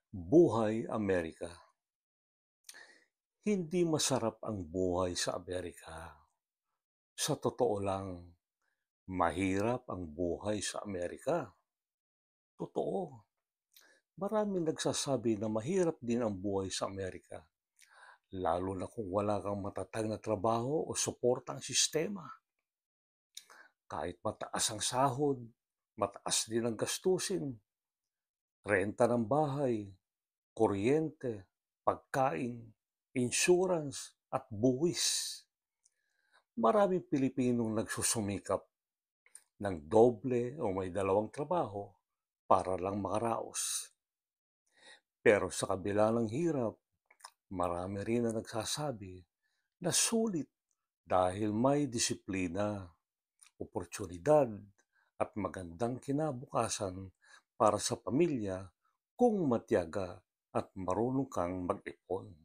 Buhay Amerika. Hindi masarap ang buhay sa Amerika. Sa totoo lang, mahirap ang buhay sa Amerika. Totoo. Maraming nagsasabi na mahirap din ang buhay sa Amerika, lalo na kung wala kang matatag na trabaho o suportang sistema. Kahit mataas ang sahod, mataas din ang gastusin, renta ng bahay, kuryente, pagkain, insurance at buwis. Maraming Pilipinong nagsusumikap ng doble o may dalawang trabaho para lang makaraos. Pero sa kabila ng hirap, marami rin na nagsasabi na sulit dahil may disiplina, oportunidad at magandang kinabukasan para sa pamilya kung matyaga at marunong kang mag-ipon.